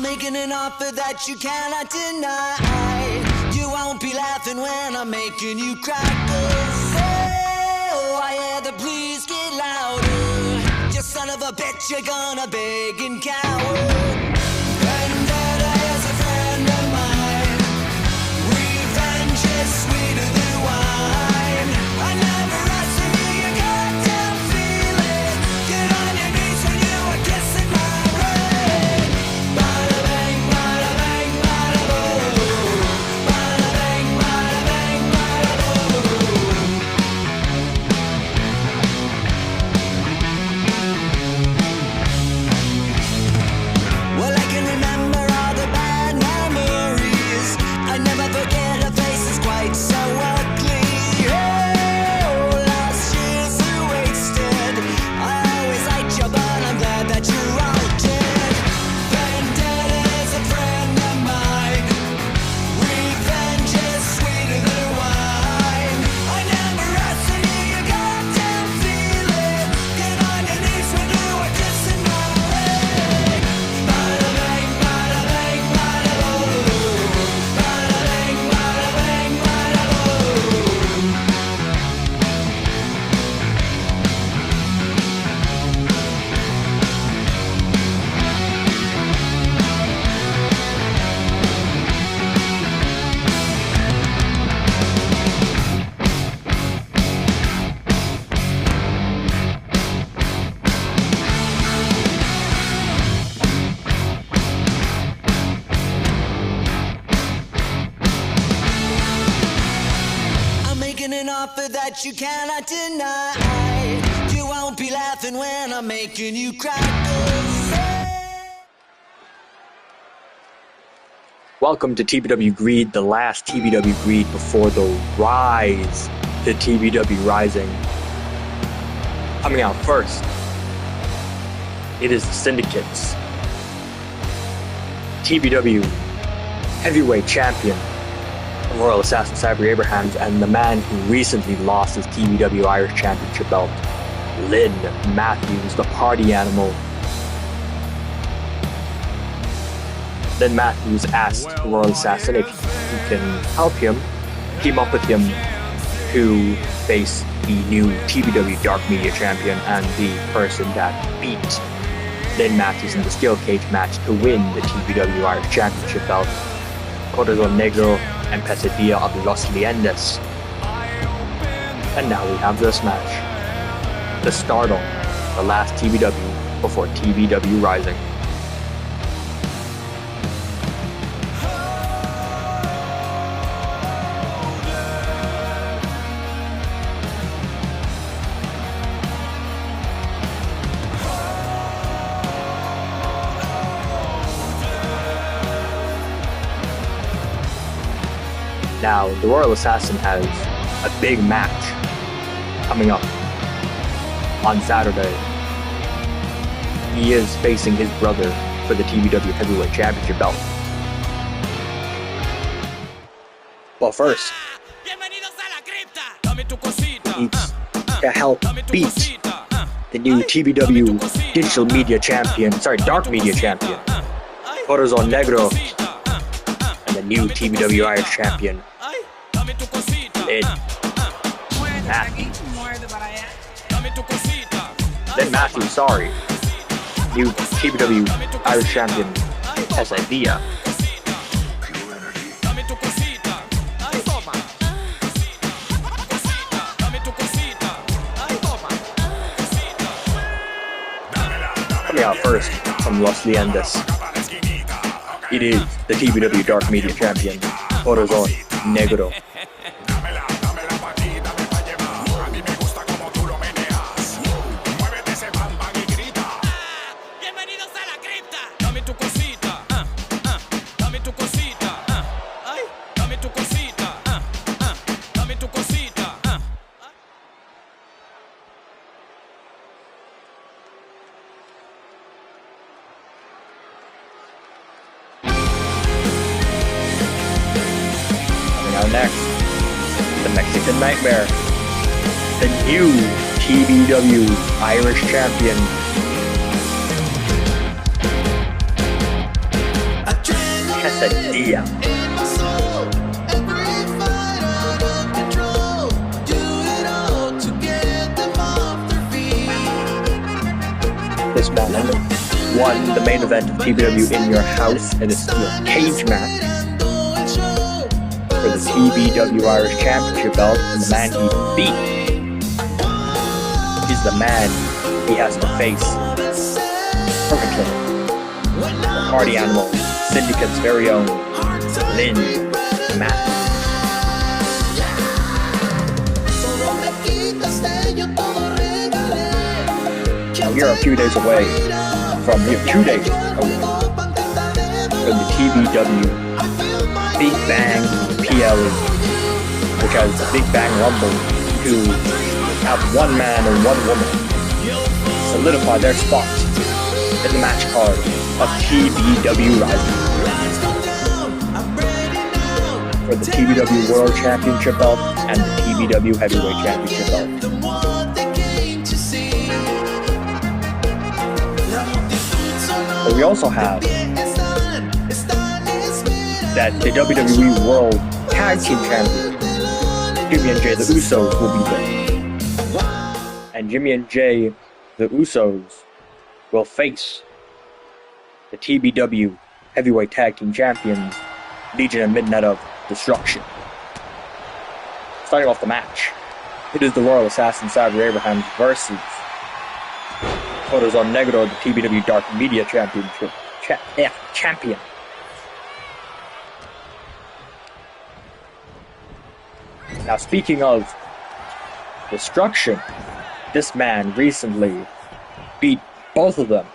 I'm making an offer that you cannot deny. You won't be laughing when I'm making you cry. 'Cause, oh, I hear the please get louder. You son of a bitch, you're gonna beg and cower. Vendetta is a friend of mine. Revenge is sweeter than wine. I never asked for you, you goddamn feeling. Get on your knees when you are kissing my ring. Bada bang, bada bang, bada boom. Bada bang, bada bang, bada boom. Well, I can remember all the bad memories. I never forget her face is quite so ugly. Oh, last year's are wasted. I always liked you, but I'm glad that you're all dead. Vendetta is a friend of mine. Revenge is sweeter than wine. I never asked for you, you goddamn feeling. Get on your knees when you are kissing my ring. Bada bang, bada bang, bada boom. Bada bang, bada bang, bada boom. I'm making an offer that you cannot deny. You won't be laughing when I'm making you cry. 'Cause, Welcome to TBW Greed, the last TBW Greed before the rise to TBW Rising. Coming out first, it is the Syndicate's TBW Heavyweight Champion, Royal Assassin Sabri Abrahams, and the man who recently lost his TBW Irish Championship belt, Mathews, the party animal. Then Mathews asked the Royal Assassin if he can help him, team up with him to face the new TBW Dark Media Champion and the person that beat Mathews in the steel cage match to win the TBW Irish Championship belt, Corazon, Negro, and Pesadilla of Los Leyandes. And now we have this match, the stardom, the last TBW before TBW Rising. Now, the Royal Assassin has a big match coming up on Saturday. He is facing his brother for the TBW Heavyweight Championship belt. But first, he needs to help beat the new TBW Digital Media Champion, Dark Media Champion, Corazon Negro, and the new TBW Irish Champion, Mathews. Then Mathews, new TBW Irish Champion, Pesadilla. Coming out first from Los Leyandes, it is the TBW Dark Media Champion, Corazon Negro. Next, the Mexican Nightmare, the new TBW Irish Champion. Pesadilla. This man won the main event of TBW in your house in a steel cage match for the TBW Irish Championship belt, and the man he beat is the man he has to face perfectly. The party animal, Syndicate's very own Mathews. We are a few days away from the TBW Big Bang PLE, which has the Big Bang Rumble, to have one man and one woman solidify their spot in the match card of TBW Rising for the TBW World Championship belt and the TBW Heavyweight Championship belt. But we also have that the WWE World Tag Team Champion, Jimmy and Jay the Usos, will be there. And Jimmy and Jay the Usos will face the TBW Heavyweight Tag Team Champions, Legion and Midnight of Destruction. Starting off the match, it is the Royal Assassin Sabri Abrahams versus Corazon Negro, the TBW Dark Media Championship champion. Now, speaking of destruction, this man recently beat both of them.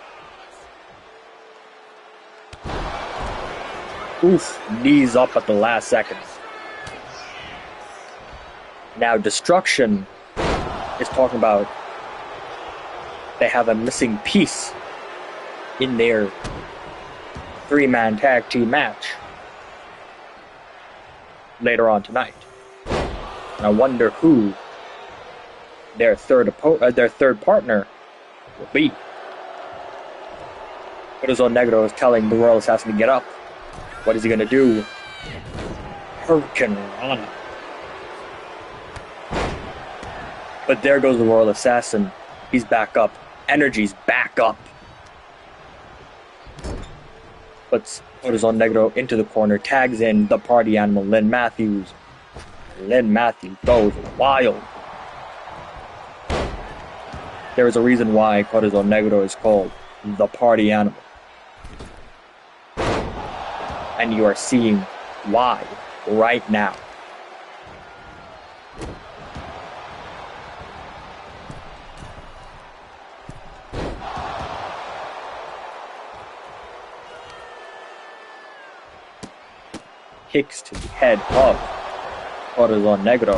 Oof, knees up at the last second. Now, destruction is talking about they have a missing piece in their three-man tag team match later on tonight. And I wonder who their third partner will be. Corazon Negro is telling the Royal Assassin to get up. What is he going to do? Hurricane Rana. But there goes the Royal Assassin. He's back up. Energy's back up. Puts Corazon Negro into the corner, tags in the party animal, Mathews. Mathews goes wild. There is a reason why Corazon Negro is called the party animal. And you are seeing why right now. Kicks to the head of Corazon Negro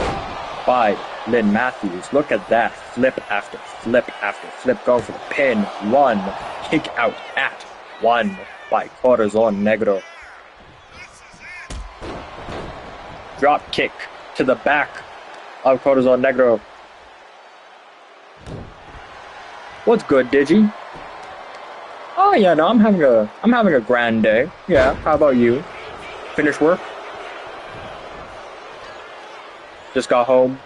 by Mathews. Look at that. Flip after flip after flip. Going for the pin. One. Kick out at one by Corazon Negro. Drop kick to the back of Corazon Negro. What's good, Digi? Oh yeah, no, I'm having a grand day. Yeah, how about you? Finish work? Just got home.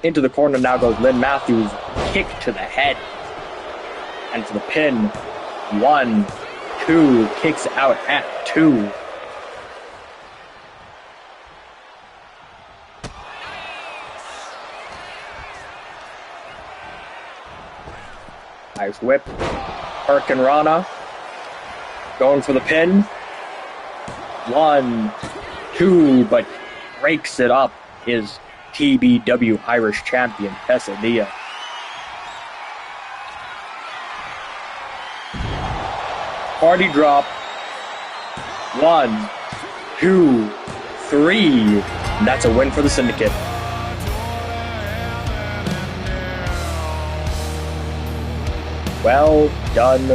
Into the corner now goes Mathews. Kick to the head. And to the pin. 1, 2. Kicks out at 2. Nice whip. Hurricane Rana. Going for the pin. 1, 2, but breaks it up is TBW Irish Champion Pesadilla. Party drop. 1, 2, 3. And that's a win for the Syndicate. Well done,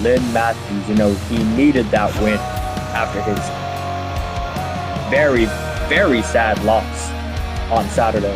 Mathews. You know, he needed that win after his very, very sad loss on Saturday.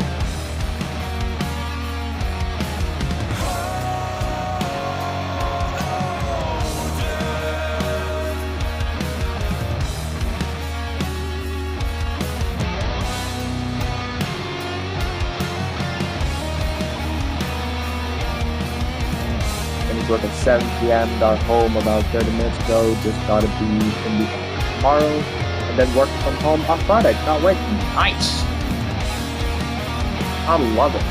to work at 7 p.m., got home about 30 minutes ago, just gotta be in the tomorrow, and then work from home on Friday. Can't wait. Nice! I love it.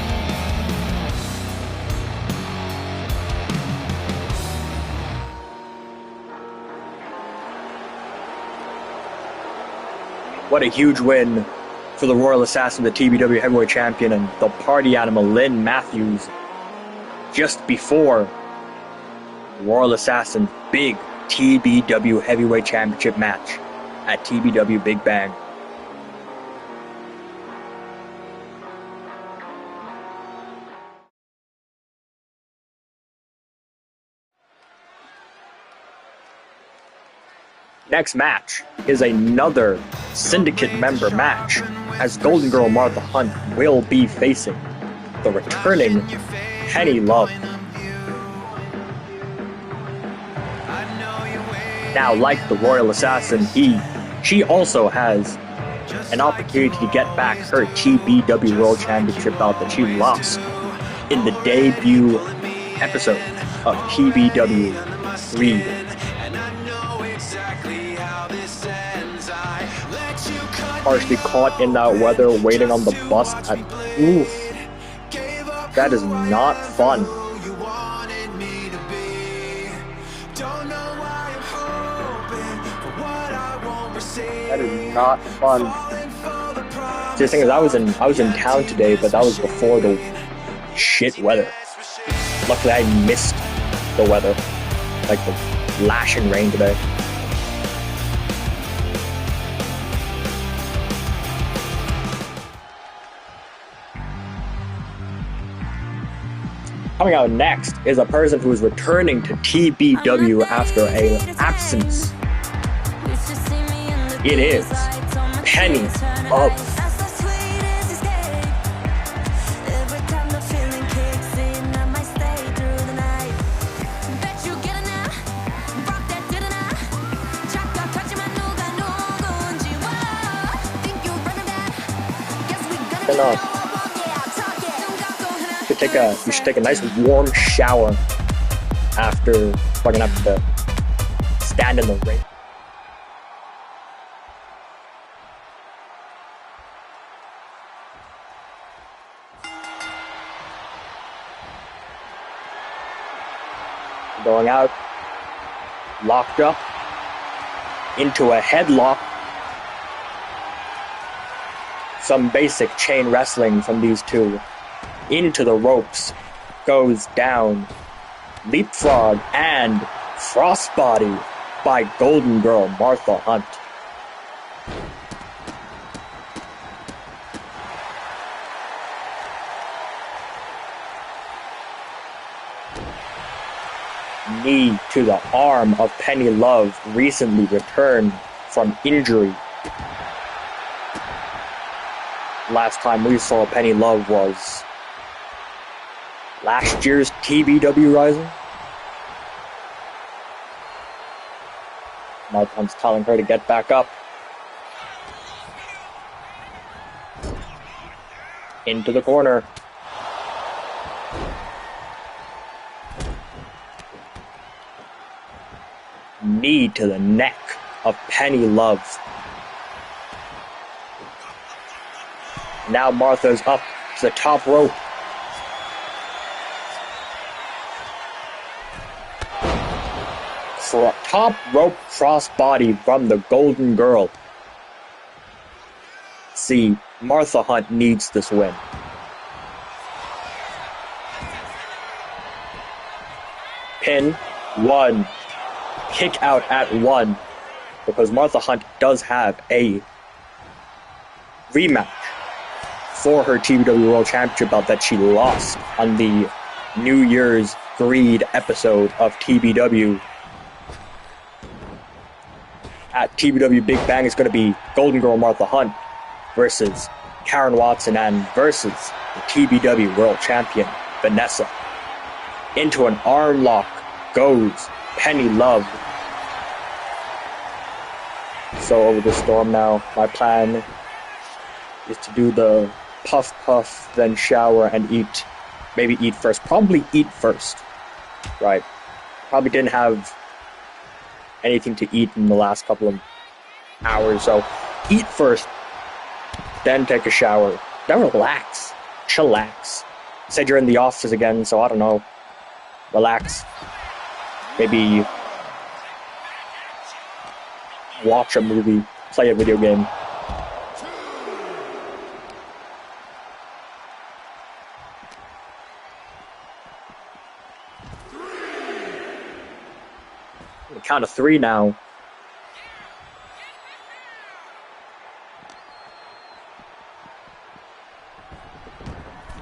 What a huge win for the Royal Assassin, the TBW Heavyweight Champion, and the party animal Lynn Mathews, just before Royal Assassin's big TBW Heavyweight Championship match at TBW Big Bang. Next match is another Syndicate member match, as Golden Girl Martha Hunt will be facing the returning Peni Love. Now, like the Royal Assassin, she also has an opportunity to get back her TBW World Championship belt that she lost in the debut episode of TBW Greed. Partially caught in that weather, waiting on the bus at oof. That is not fun. That is not fun. The thing is, I was in town today, but that was before the shit weather. Luckily, I missed the weather, like the lashing rain today. Coming out next is a person who is returning to TBW after an absence. It is Peni Love. You should take a nice warm shower after fucking up to stand in the rain. Going out, locked up into a headlock. Some basic chain wrestling from these two. Into the ropes, goes down, leapfrog, and crossbody by Golden Girl Martha Hunt. Knee to the arm of Peni Love, recently returned from injury. Last time we saw Peni Love was last year's TBW Rising. Martha Hunt's telling her to get back up. Into the corner. Knee to the neck of Peni Love. Now Martha's up to the top rope. Top rope crossbody from the Golden Girl. See, Martha Hunt needs this win. Pin 1. Kick out at 1. Because Martha Hunt does have a rematch for her TBW World Championship belt that she lost on the New Year's Greed episode of TBW. At TBW Big Bang, it's going to be Golden Girl Martha Hunt versus Karen Watson and versus the TBW World Champion Vanessa. Into an arm lock goes Peni Love. So over the storm now. My plan is to do the puff, then shower and eat. Maybe eat first. Probably eat first. Right. Probably didn't have anything to eat in the last couple of hours, so eat first, then take a shower, then relax, chillax. Said you're in the office again, so I don't know, relax, maybe watch a movie, play a video game. Count of 3 now.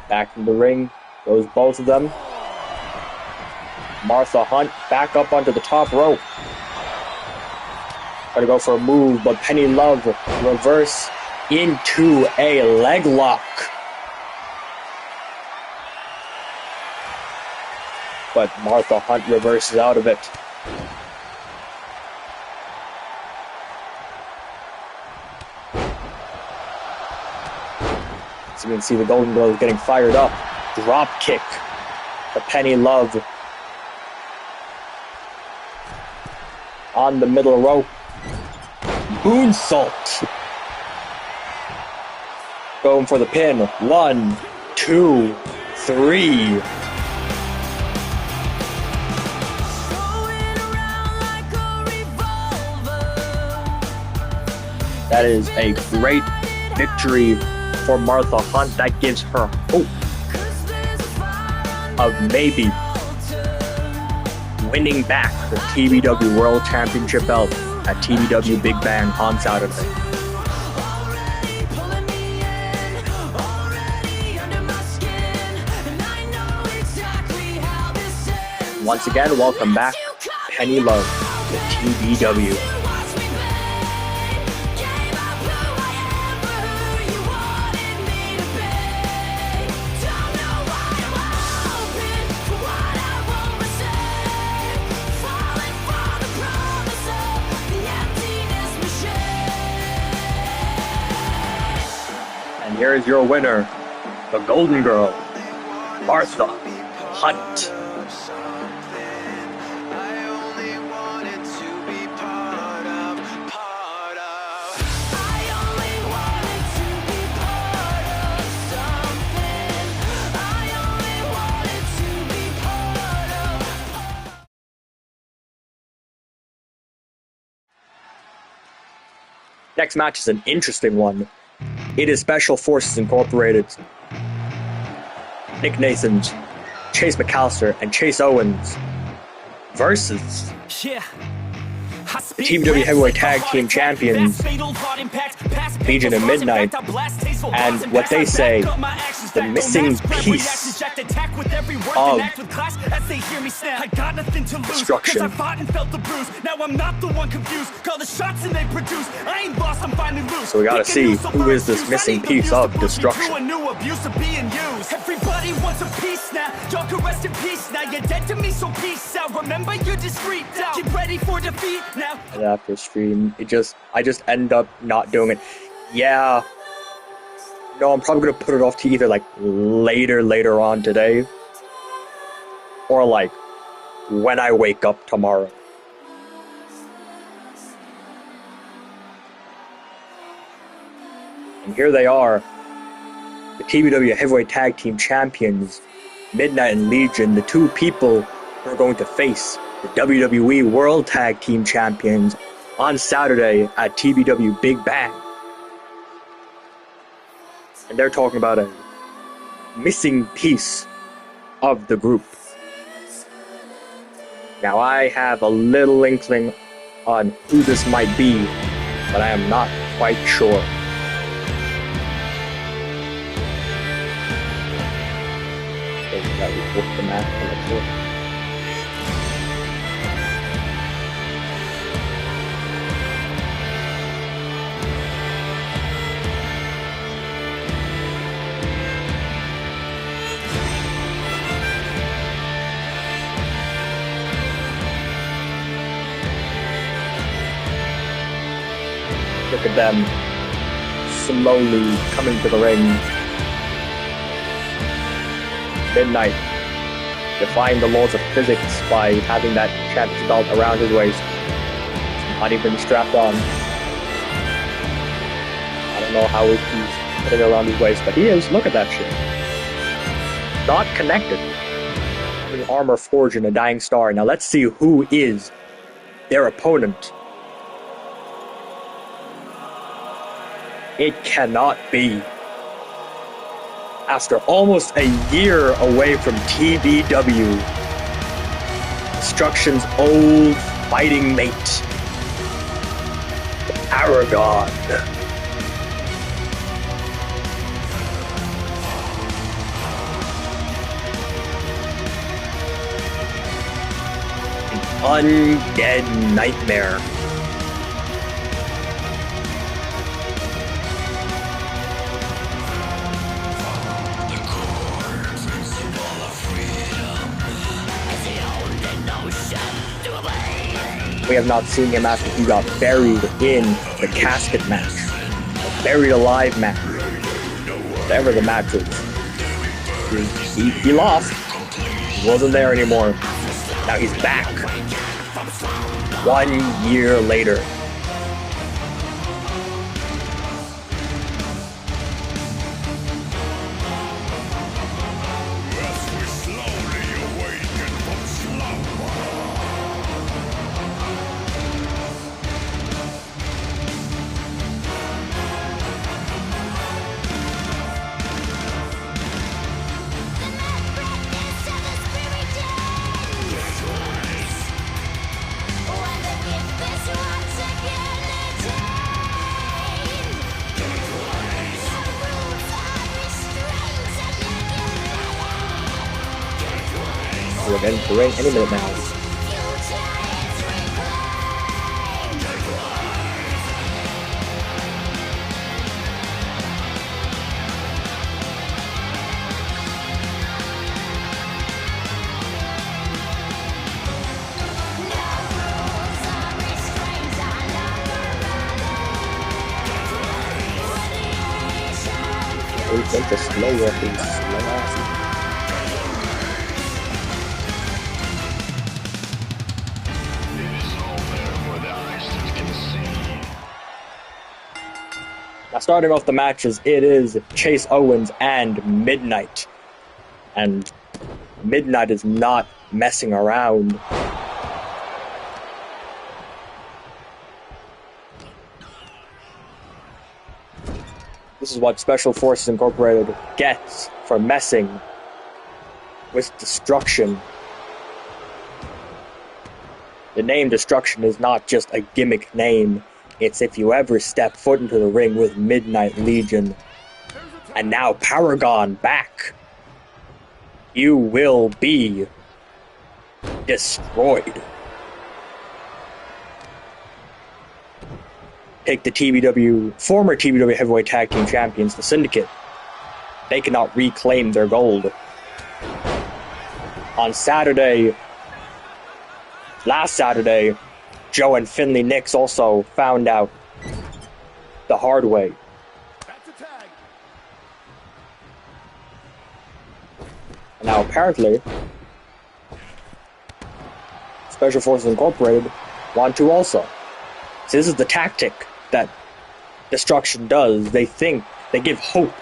Back in the ring goes both of them. Martha Hunt back up onto the top rope. Try to go for a move, but Penny Love reverse into a leg lock. But Martha Hunt reverses out of it. So you can see the Golden Girls getting fired up. Drop kick to Penny Love. On the middle rope. Moonsault. Going for the pin. 1, 2, 3. That is a great victory for Martha Hunt. That gives her hope of maybe winning back the TBW World Championship belt at TBW Big Bang on Saturday. Once again, welcome back, Penny Love to TBW. Here is your winner, the Golden Girl, Martha Hunt. Next match is an interesting one. It is Special Forces Incorporated. Nick Nathans, Chase McAllister, and Chase Owens versus the TBW Heavyweight Tag Team Champions, Legion and Midnight, and what they say, the missing piece of destruction. So we gotta see who is this missing piece of destruction. Everybody wants a piece now. Y'all can rest in peace now. You're dead to me, so peace out. Remember, you're discreet now. Get ready for defeat now. And after stream, I just end up not doing it. Yeah. No, I'm probably gonna put it off to either like later on today, or like when I wake up tomorrow. And here they are, the TBW Heavyweight Tag Team Champions, Midnight and Legion, the two people who are going to face the WWE World Tag Team Champions on Saturday at TBW Big Bang. And they're talking about a missing piece of the group. Now I have a little inkling on who this might be, but I am not quite sure. That would work the math on the floor. Look at them slowly coming to the ring. Midnight defying the laws of physics by having that championship belt around his waist. Not even strapped on. I don't know how he's putting it around his waist, but he is. Look at that shit. Not connected. Having armor forged in a dying star. Now let's see who is their opponent. It cannot be. After almost a year away from TBW, Destruction's old fighting mate, Paragon. An undead nightmare. We have not seen him after he got buried in the casket match. A buried alive match. Whatever the match is. He lost. He wasn't there anymore. Now he's back. 1 year later. We're getting to rain any minute now. We think the slow work is slow ass. Now, starting off the matches, it is Chase Owens and Midnight. And Midnight is not messing around. This is what Special Forces Incorporated gets for messing with Destruction. The name Destruction is not just a gimmick name. It's if you ever step foot into the ring with Midnight Legion, and now Paragon back, you will be destroyed. Take the former TBW Heavyweight Tag Team Champions, the Syndicate. They cannot reclaim their gold. On last Saturday, Joe and Finley Nix also found out the hard way. And now apparently, Special Forces Incorporated want to also. So this is the tactic that Destruction does. They give hope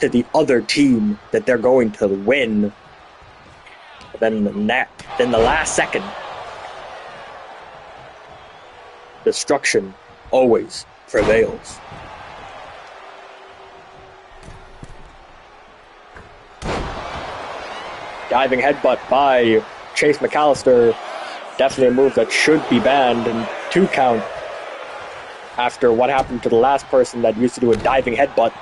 to the other team that they're going to win. But then the last second, Destruction always prevails. Diving headbutt by Chase McAllister. Definitely a move that should be banned, and 2 count after what happened to the last person that used to do a diving headbutt.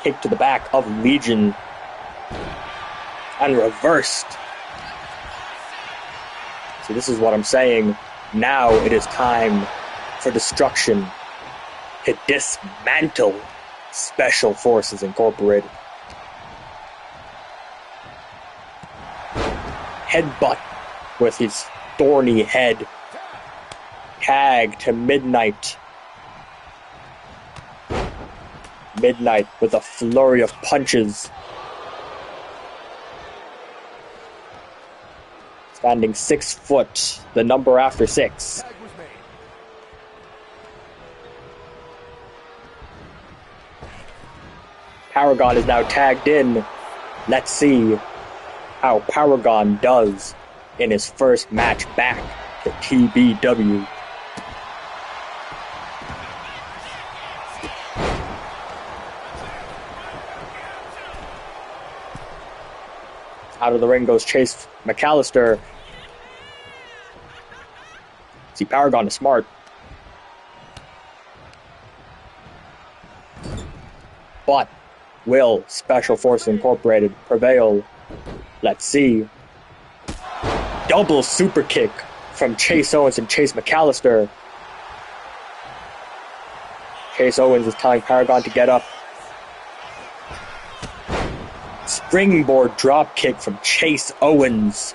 Kick to the back of Legion and reversed. See, this is what I'm saying. Now it is time for Destruction to dismantle Special Forces Incorporated. Headbutt with his thorny head. Tag to Midnight. Midnight with a flurry of punches. Standing 6 foot, the number after 6. Paragon is now tagged in. Let's see how Paragon does in his first match back to TBW. Out of the ring goes Chase McAllister. See, Paragon is smart. But will Special Forces Incorporated prevail? Let's see. Double super kick from Chase Owens and Chase McAllister. Chase Owens is telling Paragon to get up. Springboard drop kick from Chase Owens.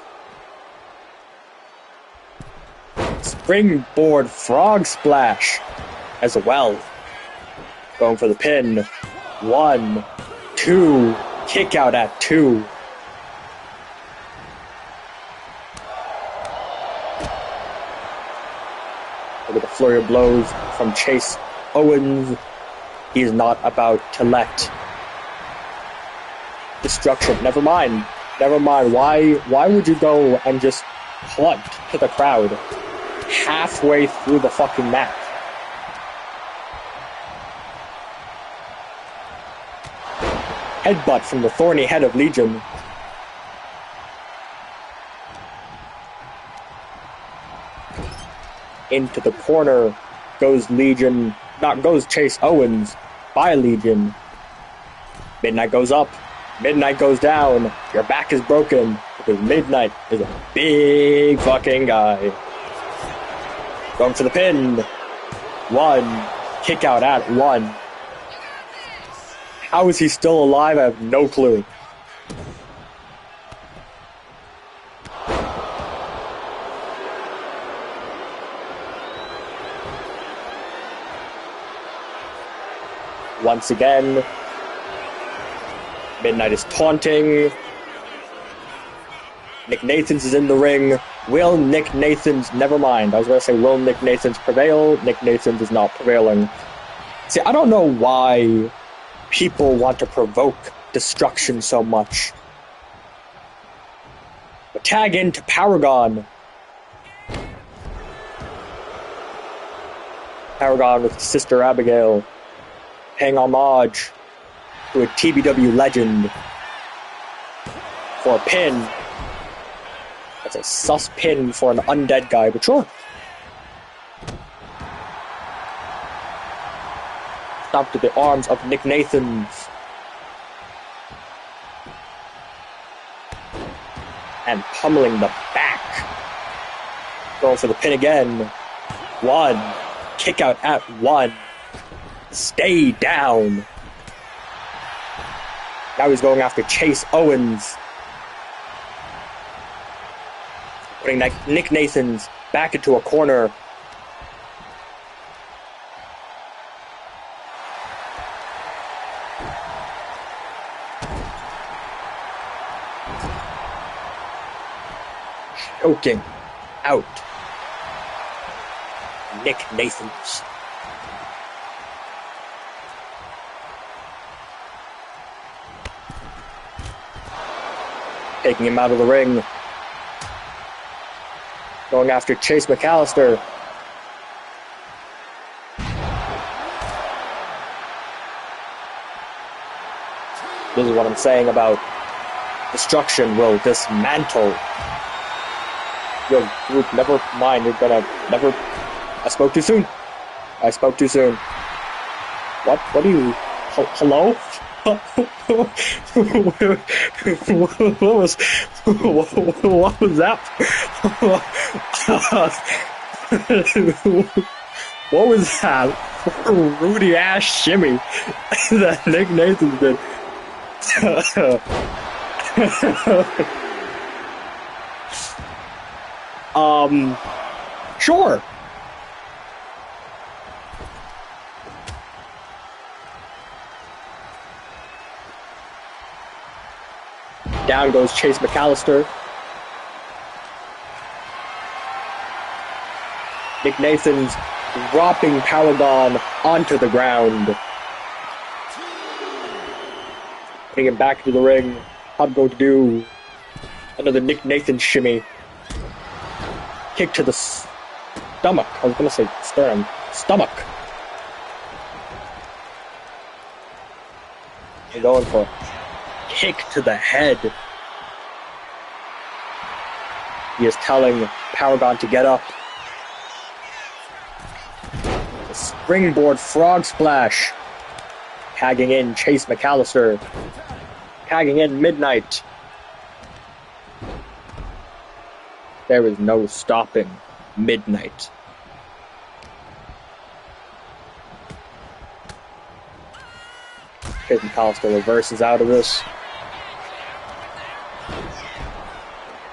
Springboard frog splash as well. Going for the pin. 1, 2, kick out at 2. Look at the flurry of blows from Chase Owens. He is not about to let destruction. Never mind. Why would you go and just punt to the crowd halfway through the fucking match? Headbutt from the thorny head of Legion. Into the corner goes Chase Owens by Legion. Midnight goes up. Midnight goes down. Your back is broken because Midnight is a big fucking guy. Going for the pin. 1. Kick out at 1. How is he still alive? I have no clue. Once again, Midnight is taunting. Nick Nathans is in the ring. Will Nick Nathans, never mind. I was going to say, will Nick Nathans prevail? Nick Nathans is not prevailing. See, I don't know why people want to provoke destruction so much. But tag into Paragon. Paragon with Sister Abigail paying homage to a TBW legend for a pin. That's a sus pin for an undead guy, but sure. Stomped to the arms of Nick Nathans. And pummeling the back. Going for the pin again. 1. Kick out at 1. Stay down. Now he's going after Chase Owens. Putting Nick Nathans back into a corner. Choking out Nick Nathans. Taking him out of the ring. Going after Chase McAllister. This is what I'm saying about destruction will dismantle your group. Never mind, you're gonna never... I spoke too soon. What are you... Hello? What was that? What was that Rudy ass shimmy that Nick Nathans did? Sure. Down goes Chase McAllister. Nick Nathan's dropping Corazon onto the ground. Putting him back into the ring. How'd go to do another Nick Nathan shimmy. Kick to the stomach. I was going to say sternum. Stomach. You're going for a kick to the head. He is telling Paragon to get up. A springboard frog splash. Tagging in Chase McAllister. Tagging in Midnight. There is no stopping Midnight. Chase McAllister reverses out of this.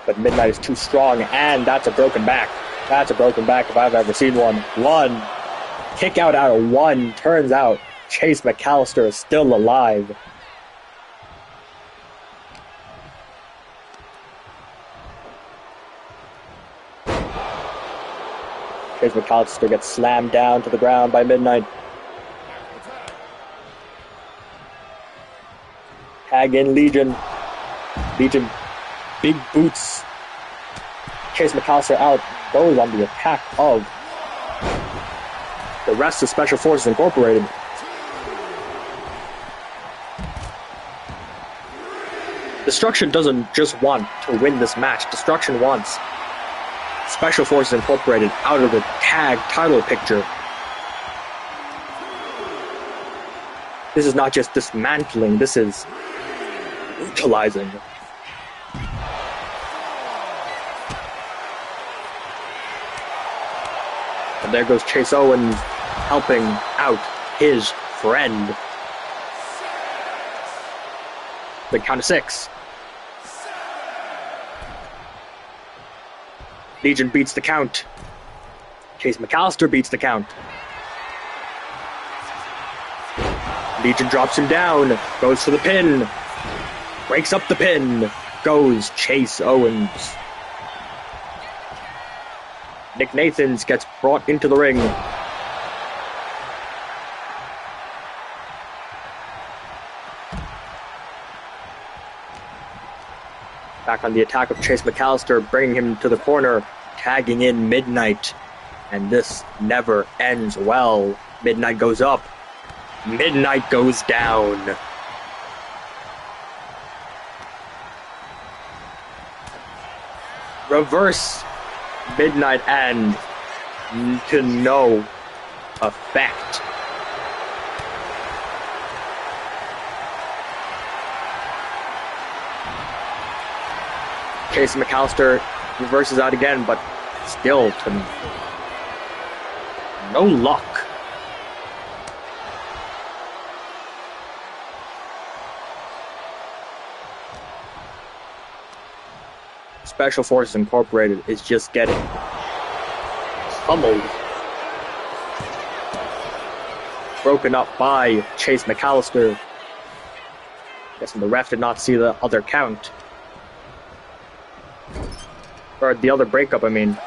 But Midnight is too strong, and that's a broken back. That's a broken back if I've ever seen one. One. Kick out of one. Turns out Chase McAllister is still alive. Chase McAllister gets slammed down to the ground by Midnight. Tag in Legion. Legion, big boots. Chase McAllister out. Goes on the attack of the rest of Special Forces Incorporated. Destruction doesn't just want to win this match. Destruction wants Special Forces Incorporated out of the tag title picture. This is not just dismantling, this is brutalizing. And there goes Chase Owens helping out his friend. The count of 6. Legion beats the count. Chase McAllister beats the count. Legion drops him down. Goes for the pin. Breaks up the pin. Goes Chase Owens. Nick Nathans gets brought into the ring. Back on the attack of Chase McAllister, bringing him to the corner, tagging in Midnight. And this never ends well. Midnight goes up. Midnight goes down. Reverse Midnight and to no effect. Chase McAllister reverses out again, but still to no luck. Special Forces Incorporated is just getting pummeled. Broken up by Chase McAllister. Guessing the ref did not see the other count. Or the other breakup, I mean.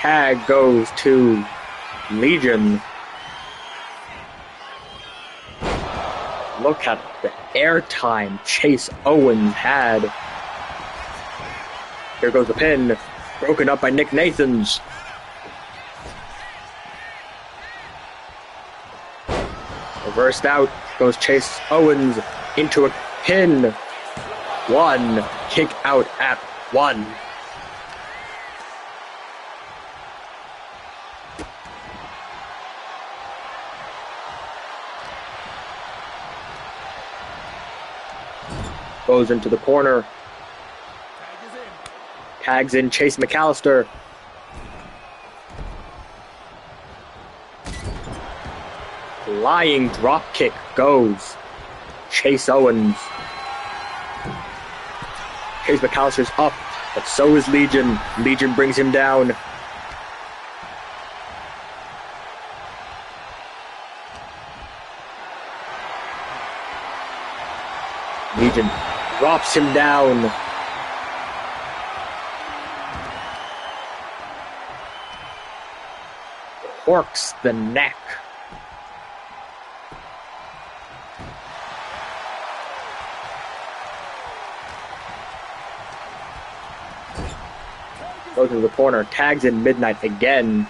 Tag goes to Legion. Look at the airtime Chase Owens had. Here goes the pin. Broken up by Nick Nathans. Reversed out goes Chase Owens into a pin. One. Kick out at 1. Goes into the corner. Tags in Chase McAllister. Flying drop kick goes Chase Owens. Chase McAllister's up, but so is Legion. Legion brings him down. Legion drops him down. Corks the neck. Goes to the corner, tags in Midnight again.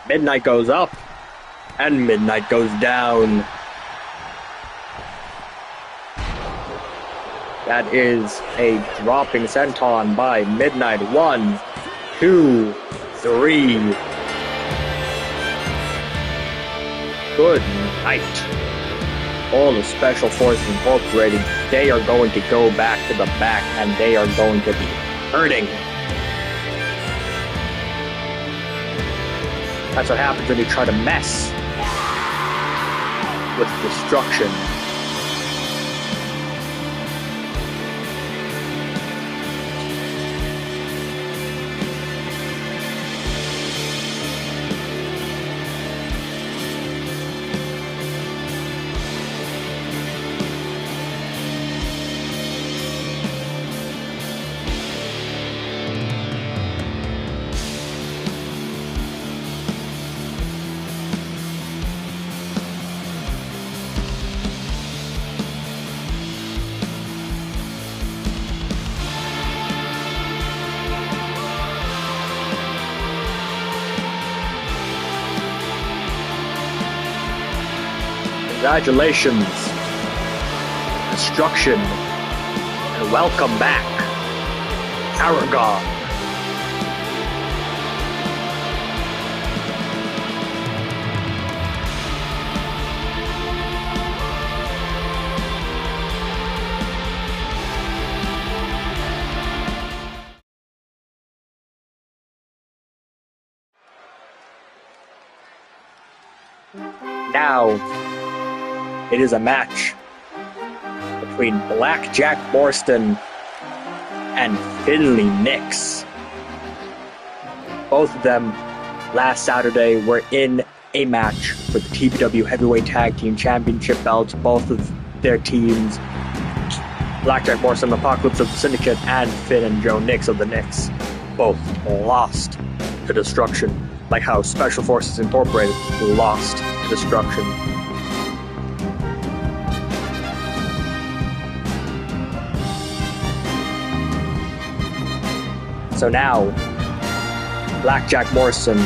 Midnight goes up, and Midnight goes down. That is a dropping senton by Midnight. 1, 2, 3. Good night. All the Special Forces Incorporated, they are going to go back to the back, and they are going to be hurting. That's what happens when you try to mess with destruction. Congratulations, destruction, and welcome back, Corazon. Now, it is a match between Blackjack Morriston and Finley Nix. Both of them last Saturday were in a match for the TBW Heavyweight Tag Team Championship belts. Both of their teams, Blackjack Morriston, Apocalypse of the Syndicate, and Finn and Joe Nix of the Nix, both lost to destruction, like how Special Forces Incorporated lost to destruction. So now, Blackjack Morriston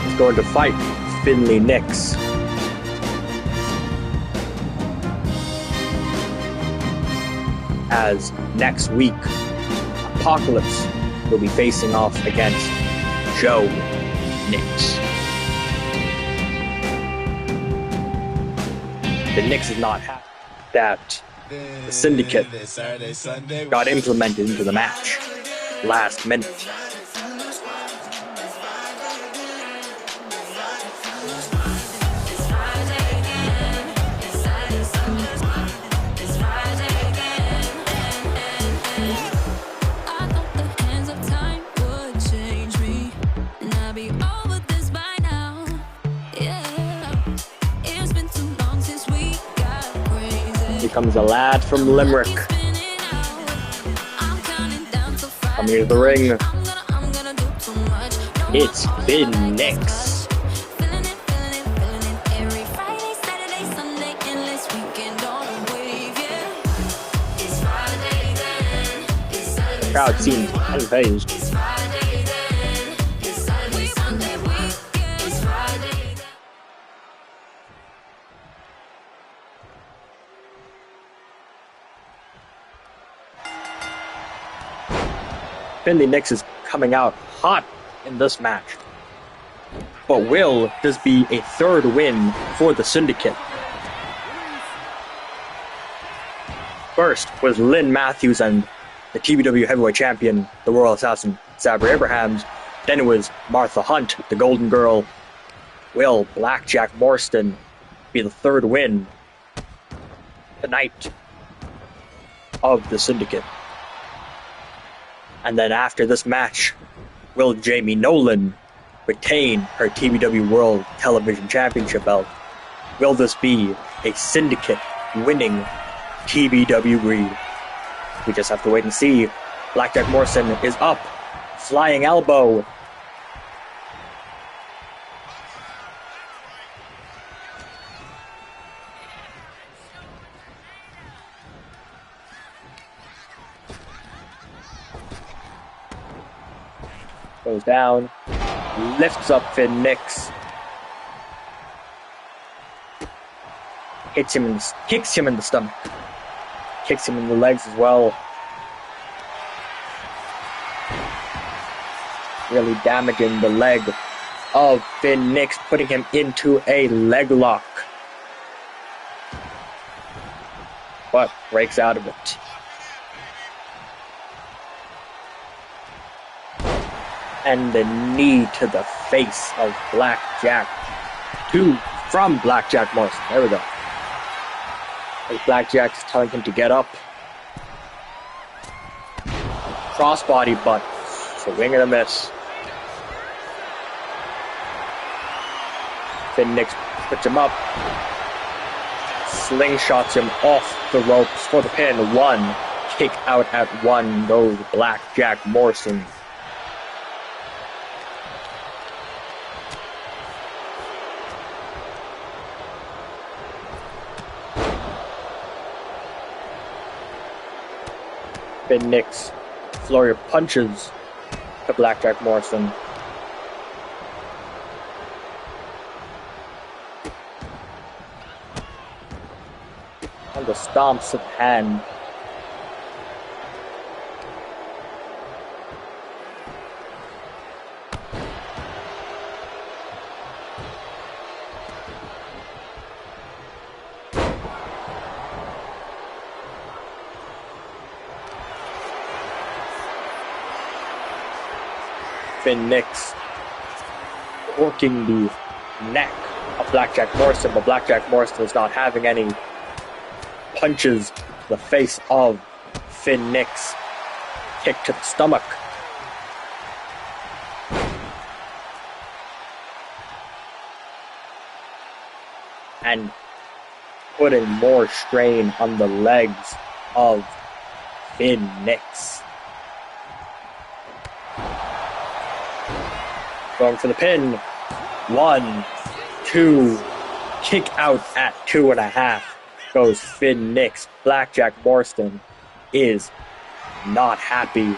is going to fight Finley Nix. As next week, Apocalypse will be facing off against Joe Nix. The Nix is not happy that the Syndicate got implemented into the match last minute. Comes a lad from Limerick. Coming to the ring, it's Finn Nix. The crowd seems unfazed. Finley Nix is coming out hot in this match. But will this be a third win for the Syndicate? First was Lynn Mathews and the TBW Heavyweight Champion, the Royal Assassin, Sabri Abrahams. Then it was Martha Hunt, the Golden Girl. Will Blackjack Morriston be the third win tonight of the Syndicate? And then after this match, will Jamie Nolen retain her TBW World Television Championship belt? Will this be a Syndicate winning TBW Greed. We just have to wait and see. Blackjack Morriston is up. Flying elbow. Goes down. Lifts up Finn Nix. Kicks him in the stomach. Kicks him in the legs as well. Really damaging the leg of Finn Nix, putting him into a leg lock. But breaks out of it. And the knee to the face of Blackjack. From Blackjack Morriston. There we go. As Blackjack's telling him to get up. Crossbody, but swing and a miss. Finn Nix puts him up. Slingshots him off the ropes for the pin. One. Kick out at one goes Blackjack Morriston. Finn Nix, flurry of punches to Blackjack Morriston. And the stomps of the hand. Finn Nix working the neck of Blackjack Morriston, but Blackjack Morriston is not having any punches to the face of Finn Nix. Kick to the stomach. And putting more strain on the legs of Finn Nix. Going for the pin. 1, 2. Kick out at 2.5. Goes Finn Nix. Blackjack Morriston is not happy.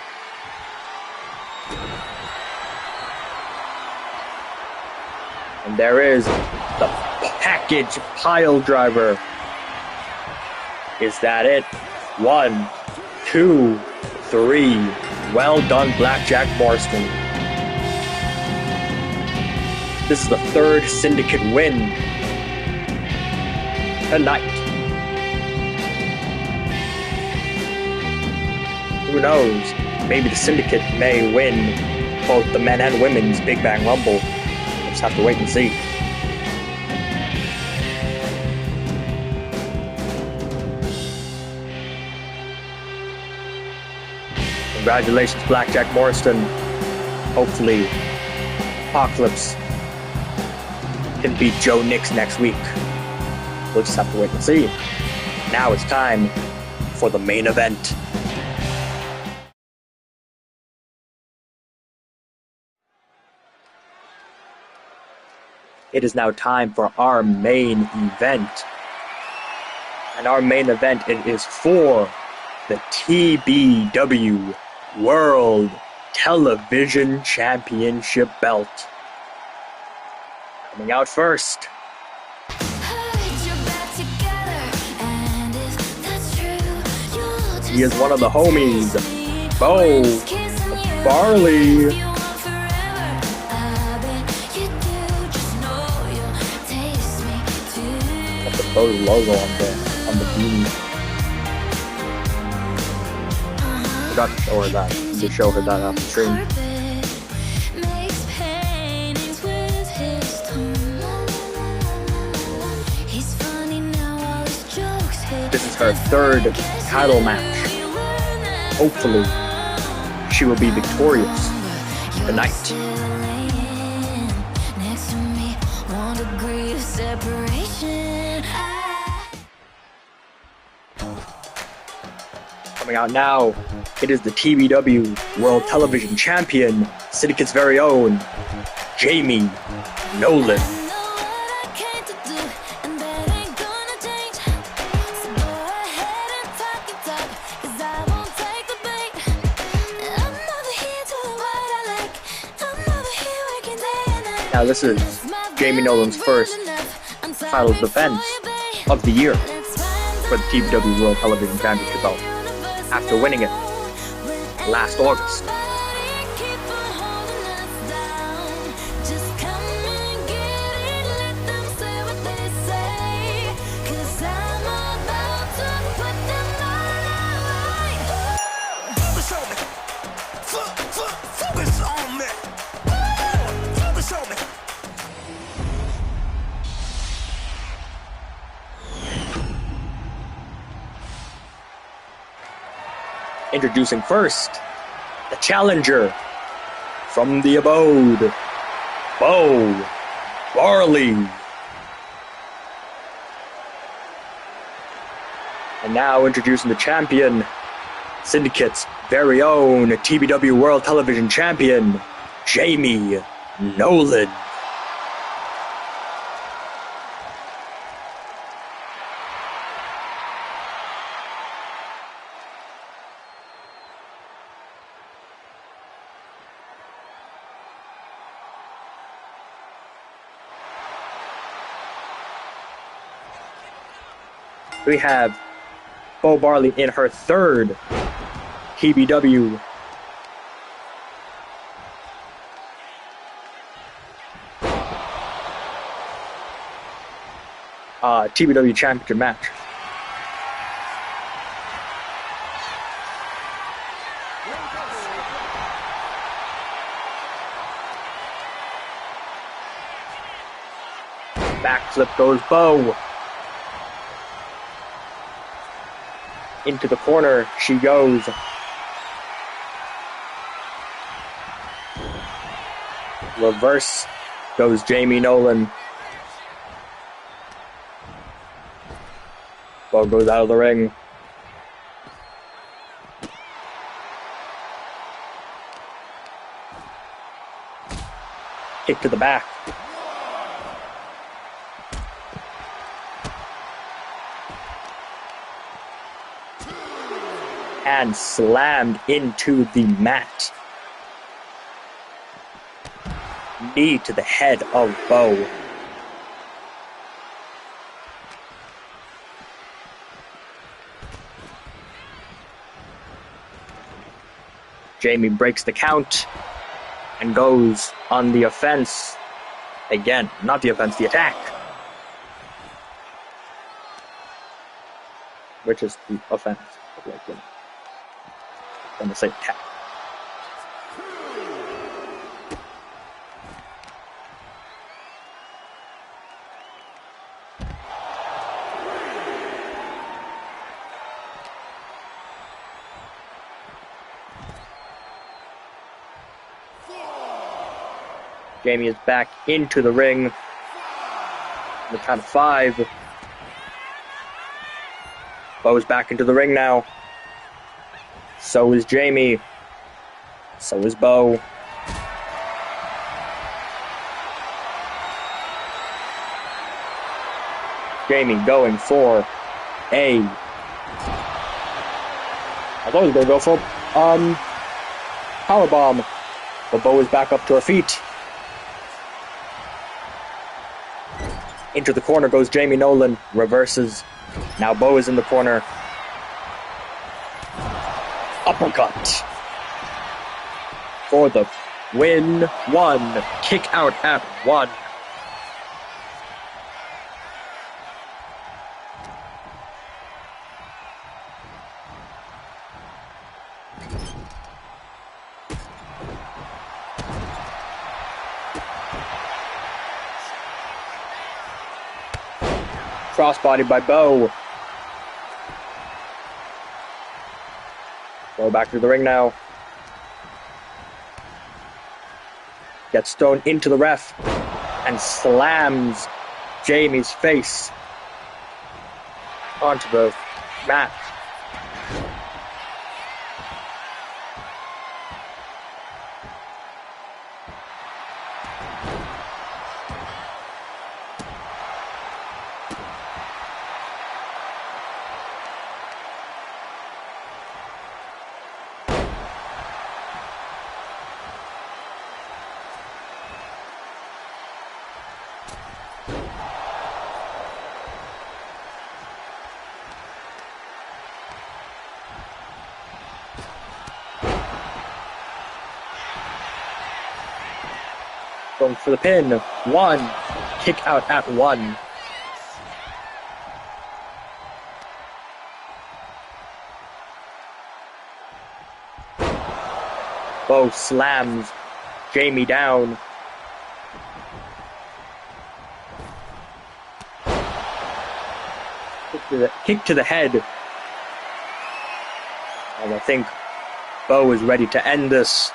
And there is the package pile driver. Is that it? 1, 2, 3. Well done, Blackjack Morriston. This is the third Syndicate win tonight. Who knows? Maybe the Syndicate may win both the men and women's Big Bang Rumble. We'll just have to wait and see. Congratulations, Blackjack Morriston. Hopefully, Apocalypse can beat Joe Nix next week. We'll just have to wait and see. Now it's time for the main event. It is now time for our main event. And our main event, it is for the TBW World Television Championship belt. Coming out first, he is one of the homies, Bo Barley. Got the Bo logo on the beanie. Forgot to show her that. To show her that off the stream. This is her third title match. Hopefully, she will be victorious tonight. Coming out now, it is the TBW World Television Champion, Syndicate's very own, Jamie Nolen. Now this is Jamie Nolen's first title defense of the year for the TBW World Television Championship belt, after winning it last August. Introducing first, the challenger from the abode, Bo Barley. And now introducing the champion, Syndicate's very own TBW World Television Champion, Jamie Nolen. We have Bo Barley in her third TBW TBW Championship match. Backflip goes Bo. Into the corner she goes. Reverse goes Jamie Nolen. Bo goes out of the ring. Kick to the back. And slammed into the mat. Knee to the head of Bo. Jamie breaks the count and goes on the offense. Again, not the offense, the attack. Which is the offense. I'm gonna say attack. Jamie is back into the ring. The count of 5. Bo's back into the ring now. So is Jamie. So is Bo. Jamie going for a... I thought he was going to go for powerbomb. But Bo is back up to her feet. Into the corner goes Jamie Nolen. Reverses. Now Bo is in the corner. Uppercut for the win. 1. Kick out at 1. Crossbody by Bo. Bo back to the ring now. Gets thrown into the ref and slams Jamie's face onto the mat. Going for the pin. 1. Kick out at 1. Bo slams Jamie down. Kick to the head. And I think Bo is ready to end this.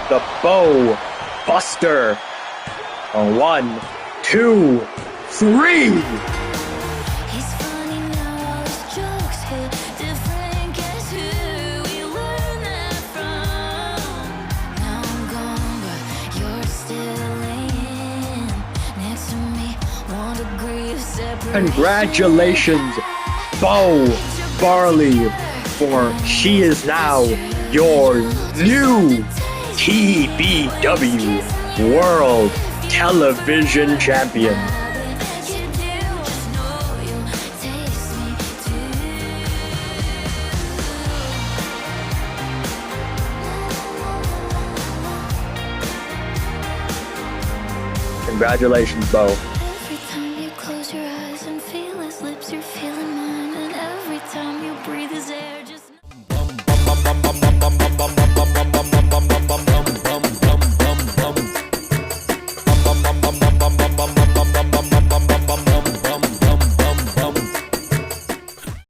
The Bo Buster. On 1, 2, 3. He's funny now, all his jokes hit different. Guess who we learned that from? Now I'm gone, but you're still laying next to me. 1 degree of separation. Congratulations, Bo Barley, for she is now your new TBW World Television Champion. Congratulations, Bo.